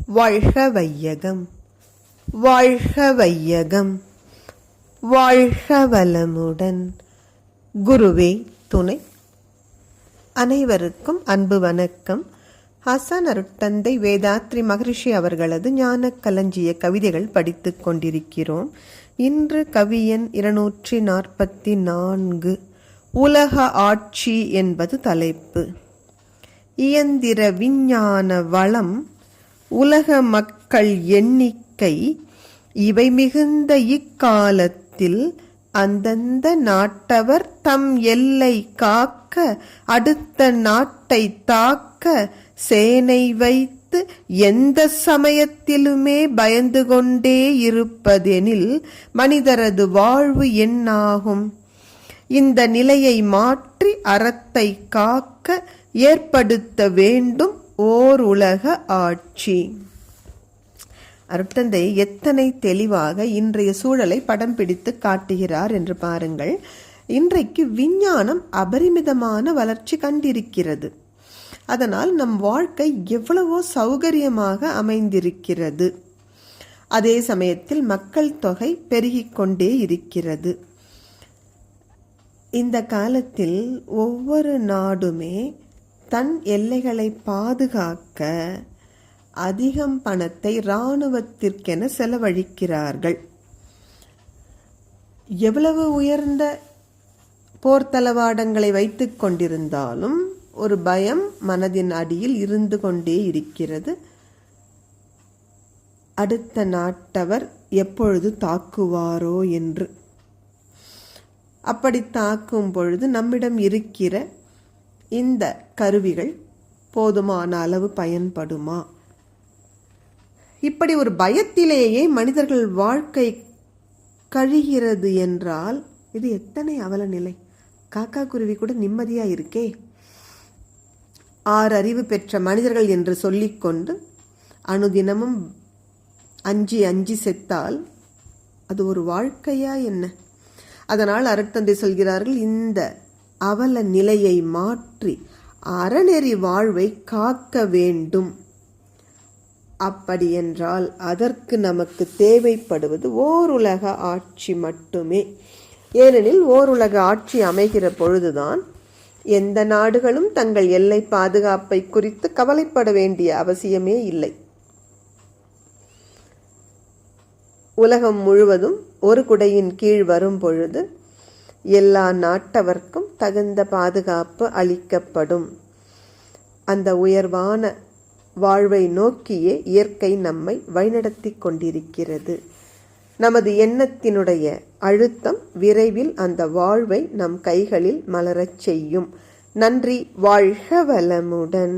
வாழ்க வையகம், வாழ்க வையகம், வாழ்க வளமுடன். குருவே துணை. அனைவருக்கும் அன்பு வணக்கம். ஹசன் அருட்தந்தை வேதாத்ரி மகரிஷி அவர்களது ஞான களஞ்சிய கவிதைகள் படித்துக் கொண்டிருக்கிறோம். இன்று கவியன் 244 உலக ஆட்சி என்பது தலைப்பு. இயந்திர விஞ்ஞான வளம், உலக மக்கள் எண்ணிக்கை இவை மிகுந்த இக்காலத்தில் அந்தந்த நாட்டவர் தம் எல்லை காக்க அடுத்த நாட்டை தாக்க சேனை வைத்து எந்த சமயத்திலுமே பயந்து கொண்டே இருப்பதெனில் மனிதரது வாழ்வு என்னாகும்? இந்த நிலையை மாற்றி அறத்தை காக்க ஏற்படுத்த வேண்டும் ஓர் உலக ஆட்சி. அருட்தந்தை எத்தனை தெளிவாக இன்றைய சூழலை படம் பிடித்து காட்டுகிறார் என்று பாருங்கள். இன்றைக்கு விஞ்ஞானம் அபரிமிதமான வளர்ச்சி கண்டிருக்கிறது. அதனால் நம் வாழ்க்கை எவ்வளவோ சௌகரியமாக அமைந்திருக்கிறது. அதே சமயத்தில் மக்கள் தொகை பெருகிக் கொண்டே இருக்கிறது. இந்த காலத்தில் ஒவ்வொரு நாடுமே தன் எல்லைகளை பாதுகாக்க அதிகம் பணத்தை இராணுவத்திற்கென செலவழிக்கிறார்கள். எவ்வளவு உயர்ந்த போர்த்தளவாடங்களை வைத்துக் கொண்டிருந்தாலும் ஒரு பயம் மனதின் அடியில் இருந்து கொண்டே இருக்கிறது. அடுத்த நாட்டவர் எப்பொழுது தாக்குவாரோ என்று. அப்படி தாக்கும் பொழுது நம்மிடம் இருக்கிற இந்த கருவிகள் போதுமான அளவு பயன்படுமா? இப்படி ஒரு பயத்திலேயே மனிதர்கள் வாழ்க்கை கழிகிறது என்றால் இது எத்தனை அவல நிலை! காக்கா குருவி கூட நிம்மதியா இருக்கே. 6 அறிவு பெற்ற மனிதர்கள் என்று சொல்லிக்கொண்டு அனுதினமும் அஞ்சி செத்தால் அது ஒரு வாழ்க்கையா என்ன? அதனால் அருட்தந்தை சொல்கிறார்கள், இந்த அவல நிலையை மாற்றி அறநெறி வாழ்வை காக்க வேண்டும். அப்படி என்றால் அதற்கு நமக்கு தேவைப்படுவது ஓர் உலக ஆட்சி மட்டுமே. ஏனெனில் ஓர் உலக ஆட்சி அமைகிற பொழுதுதான் எந்த நாடுகளும் தங்கள் எல்லை பாதுகாப்பை குறித்து கவலைப்பட வேண்டிய அவசியமே இல்லை. உலகம் முழுவதும் ஒரு குடையின் கீழ் வரும் பொழுது எல்லா நாட்டவர்க்கும் தகுந்த பாதுகாப்பு அளிக்கப்படும். அந்த உயர்வான வாழ்வை நோக்கியே இயற்கை நம்மை வழிநடத்தி கொண்டிருக்கிறது. நமது எண்ணத்தினுடைய அழுத்தம் விரைவில் அந்த வாழ்வை நம் கைகளில் மலரச் செய்யும். நன்றி. வாழ்க வளமுடன்.